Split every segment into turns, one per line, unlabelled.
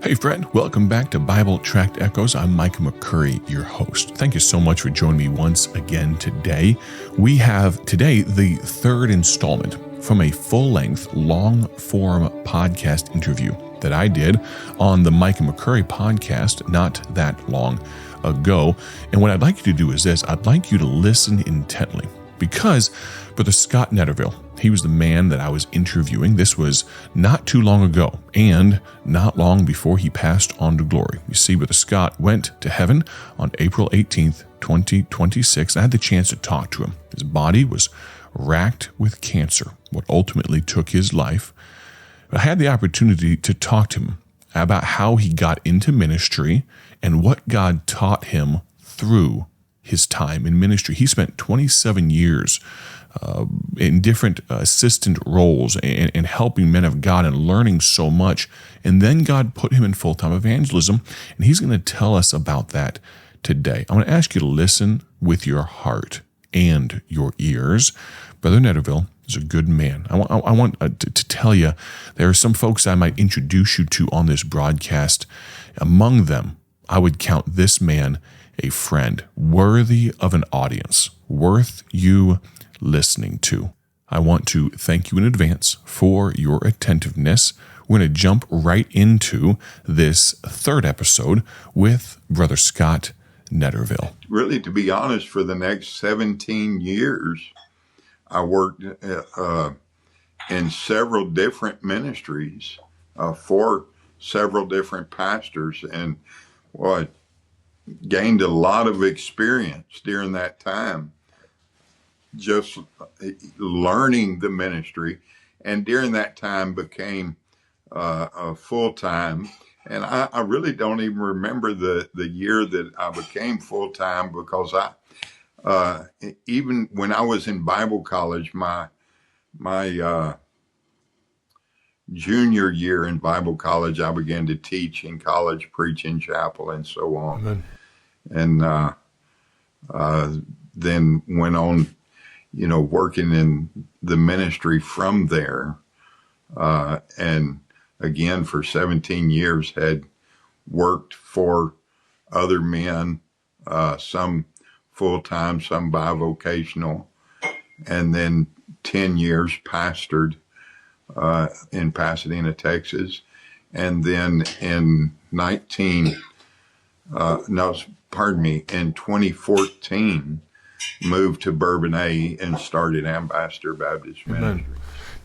Hey friend, welcome back to Bible Tract Echoes. I'm Micah McCurry, your host. Thank you so much for joining me once again today. We have today the third installment from a full-length, long-form podcast interview that I did on the Micah McCurry podcast not that long ago. And what I'd like you to do is this. I'd like you to listen intently because Brother Scott Netterville, he was the man that I was interviewing. This was not too long ago and not long before he passed on to glory. You see, Brother Scott went to heaven on April 18th, 2026. I had the chance to talk to him. His body was racked with cancer, what ultimately took his life. But I had the opportunity to talk to him about how he got into ministry and what God taught him through his time in ministry. He spent 27 years in different assistant roles and helping men of God and learning so much. And then God put him in full-time evangelism, and he's going to tell us about that today. I'm going to ask you to listen with your heart and your ears. Brother Netterville is a good man. I want to tell you, there are some folks I might introduce you to on this broadcast. Among them, I would count this man a friend, worthy of an audience, worth you listening to. I want to thank you in advance for your attentiveness. We're going to jump right into this third episode with Brother Scott Netterville.
Really, to be honest, for the next 17 years, I worked in several different ministries for several different pastors, and gained a lot of experience during that time, just learning the ministry, and during that time became full-time. And I really don't even remember the year that I became full-time, because even when I was in Bible college, my junior year in Bible college, I began to teach in college, preach in chapel, and so on. Amen. And then went on, working in the ministry from there. And again, for 17 years, had worked for other men, some full-time, some bivocational, and then 10 years pastored in Pasadena, Texas. And then in 2014, moved to Bourbonnais and started Ambassador Baptist Ministry.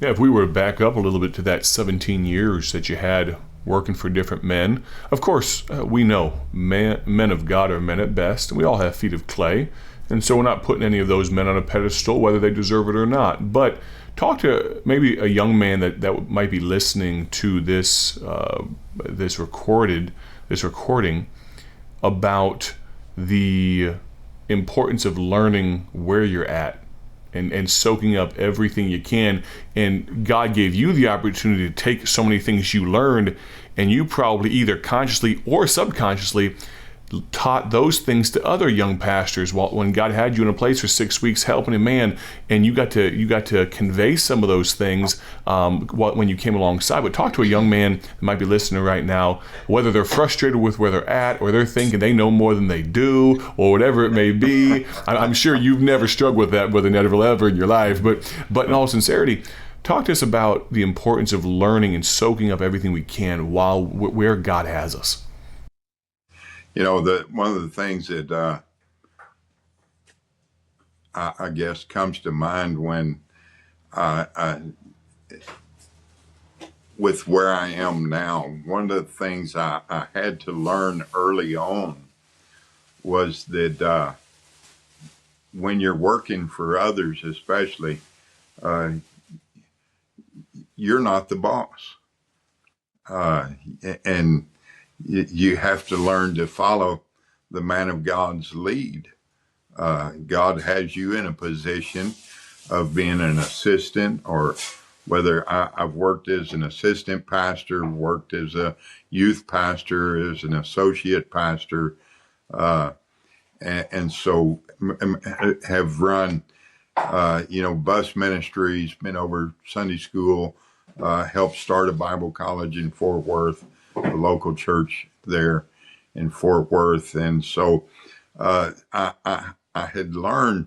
Yeah, if we were to back up a little bit to that 17 years that you had working for different men, of course, we know men of God are men at best, and we all have feet of clay, and so we're not putting any of those men on a pedestal, whether they deserve it or not. But talk to maybe a young man that might be listening to this recording about the importance of learning where you're at and soaking up everything you can. And God gave you the opportunity to take so many things you learned, and you probably either consciously or subconsciously taught those things to other young pastors when God had you in a place for 6 weeks helping a man, and you got to convey some of those things when you came alongside. But talk to a young man that might be listening right now, whether they're frustrated with where they're at, or they're thinking they know more than they do, or whatever it may be. I'm sure you've never struggled with that, Brother Netterville, ever in your life, but in all sincerity, talk to us about the importance of learning and soaking up everything we can while where God has us.
One of the things that I guess comes to mind when with where I am now, one of the things I had to learn early on was that when you're working for others, especially, you're not the boss. And you have to learn to follow the man of God's lead. God has you in a position of being an assistant, or whether I've worked as an assistant pastor, worked as a youth pastor, as an associate pastor, and so have run, bus ministries, been over Sunday school, helped start a Bible college in Fort Worth. a local church there in Fort Worth. And so I had learned,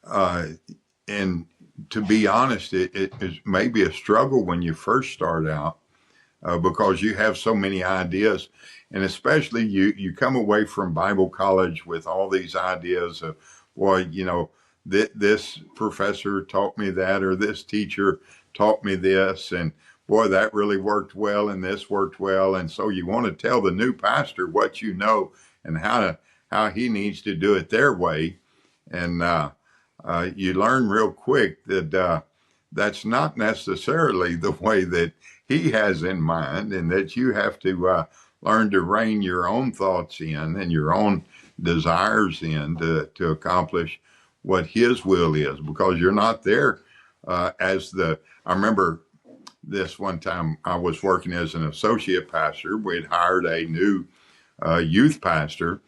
and to be honest, it is maybe a struggle when you first start out, because you have so many ideas. And especially you come away from Bible college with all these ideas of, well, this professor taught me that, or this teacher taught me this, and boy, that really worked well, and this worked well. And so you want to tell the new pastor what you know and how he needs to do it their way. And you learn real quick that that's not necessarily the way that he has in mind, and that you have to learn to rein your own thoughts in and your own desires in to accomplish what his will is, because you're not there I remember this one time I was working as an associate pastor. We'd hired a new youth pastor,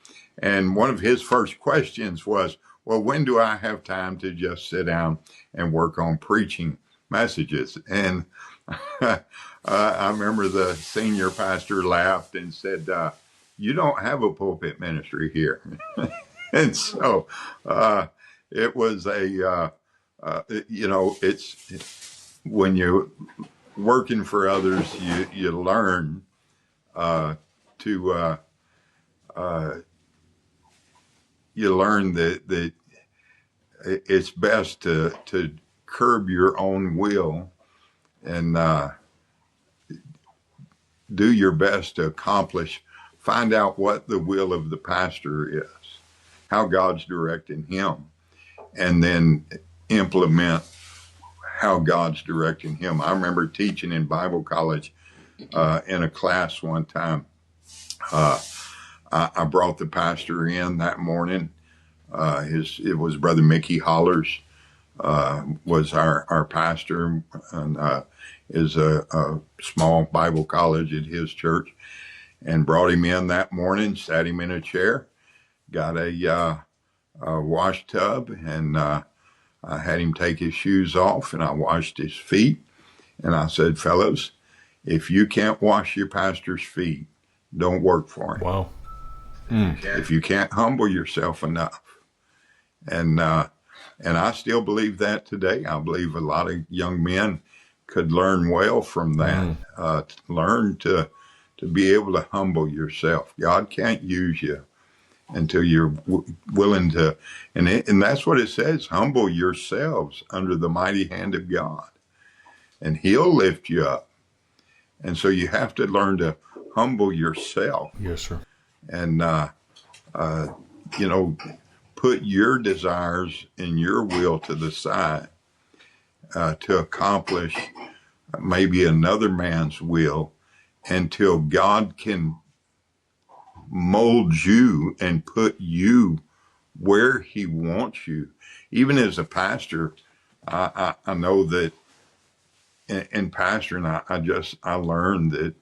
and one of his first questions was, well, when do I have time to just sit down and work on preaching messages? And I remember the senior pastor laughed and said, you don't have a pulpit ministry here. And so it was it's when you're working for others, you learn you learn that it's best to curb your own will and do your best to find out what the will of the pastor is, how God's directing him, and then implement how God's directing him. I remember teaching in Bible college in a class one time. I brought the pastor in that morning. It was Brother Mickey Hollers was our pastor, and is a small Bible college at his church, and brought him in that morning, sat him in a chair, got a wash tub, and I had him take his shoes off, and I washed his feet. And I said, fellows, if you can't wash your pastor's feet, don't work for him.
Wow.
If you can't humble yourself enough. And I still believe that today. I believe a lot of young men could learn well from that. Learn to be able to humble yourself. God can't use you until you're willing to, and that's what it says, humble yourselves under the mighty hand of God, and he'll lift you up. And so you have to learn to humble yourself.
Yes, sir.
And, put your desires and your will to the side to accomplish maybe another man's will until God can mold you and put you where he wants you. Even as a pastor, I know that in pastoring, I learned that,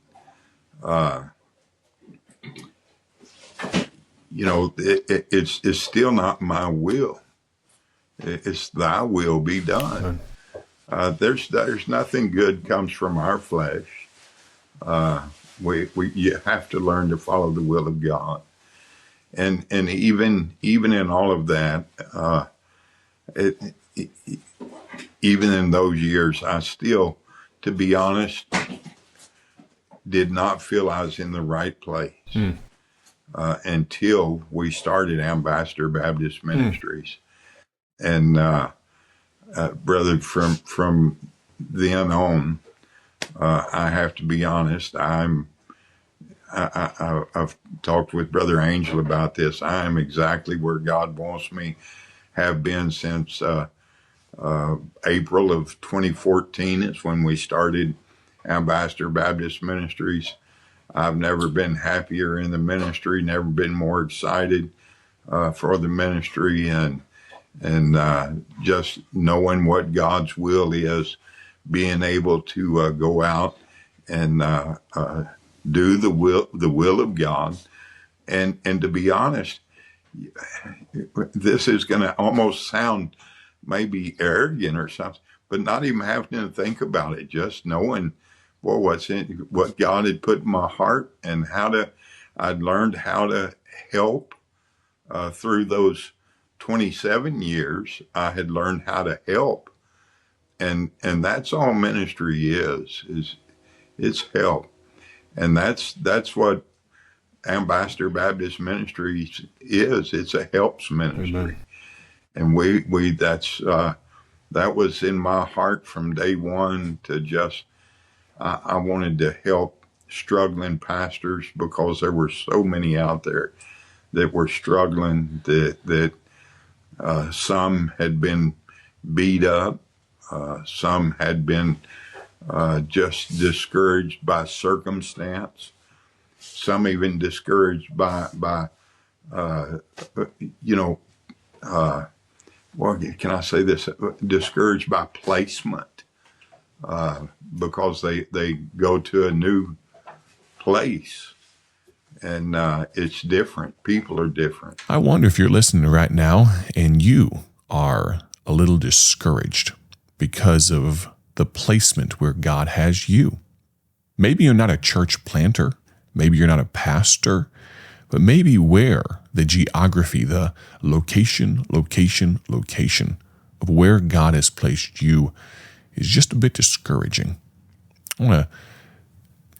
it's still not my will. It's thy will be done. There's nothing good comes from our flesh. You have to learn to follow the will of God, and even in all of that, even in those years, I still, to be honest, did not feel I was in the right place until we started Ambassador Baptist Ministries, and brother, from then on. I have to be honest. I've talked with Brother Angel about this. I am exactly where God wants me. Have been since April of 2014. It's when we started Ambassador Baptist Ministries. I've never been happier in the ministry. Never been more excited for the ministry, and just knowing what God's will is. Being able to go out and do the will of God, and to be honest, this is going to almost sound maybe arrogant or something, but not even having to think about it, just knowing, what God had put in my heart, and I'd learned how to help through those 27 years. I had learned how to help, and that's all ministry is it's help, and that's what Ambassador Baptist Ministries is. It's a helps ministry.
Amen.
And that was in my heart from day one, to just I wanted to help struggling pastors, because there were so many out there that were struggling, that some had been beat up, some had been just discouraged by circumstance, some even discouraged by well, can I say this? Discouraged by placement, because they go to a new place, and it's different. People are different.
I wonder if you're listening right now and you are a little discouraged because of the placement where God has you. Maybe you're not a church planter. Maybe you're not a pastor. But maybe where the geography, the location of where God has placed you is just a bit discouraging. I want to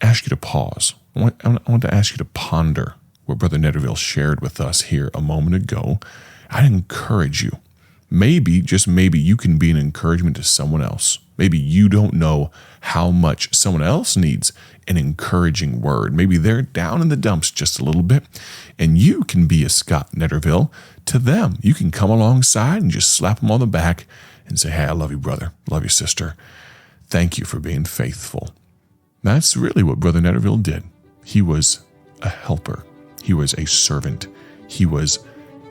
ask you to pause. I want to ask you to ponder what Brother Netterville shared with us here a moment ago. I'd encourage you. Maybe, just maybe, you can be an encouragement to someone else. Maybe you don't know how much someone else needs an encouraging word. Maybe they're down in the dumps just a little bit, and you can be a Scott Netterville to them. You can come alongside and just slap them on the back and say, hey, I love you, brother. Love you, sister. Thank you for being faithful. That's really what Brother Netterville did. He was a helper. He was a servant. He was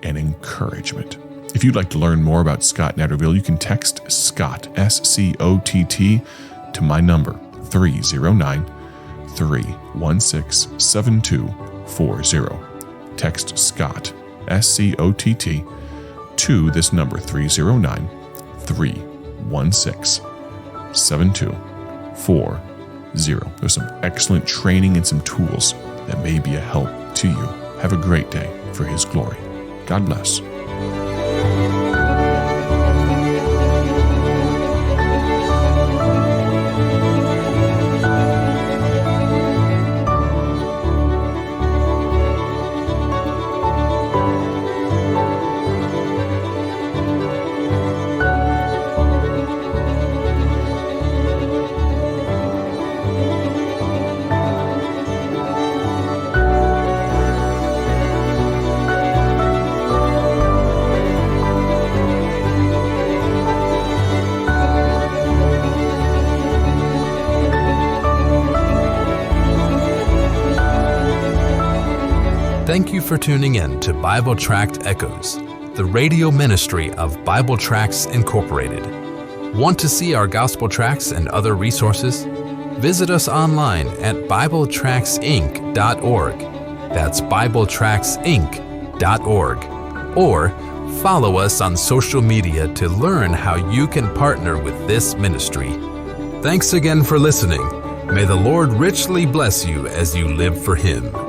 an encouragement. If you'd like to learn more about Scott Netterville, you can text Scott, S-C-O-T-T, to my number, 309-316-7240. Text Scott, S-C-O-T-T, to this number, 309-316-7240. There's some excellent training and some tools that may be a help to you. Have a great day for His glory. God bless.
Thank you for tuning in to Bible Tract Echoes, the radio ministry of Bible Tracts Incorporated. Want to see our gospel tracts and other resources? Visit us online at BibleTractsInc.org. That's BibleTractsInc.org. Or follow us on social media to learn how you can partner with this ministry. Thanks again for listening. May the Lord richly bless you as you live for Him.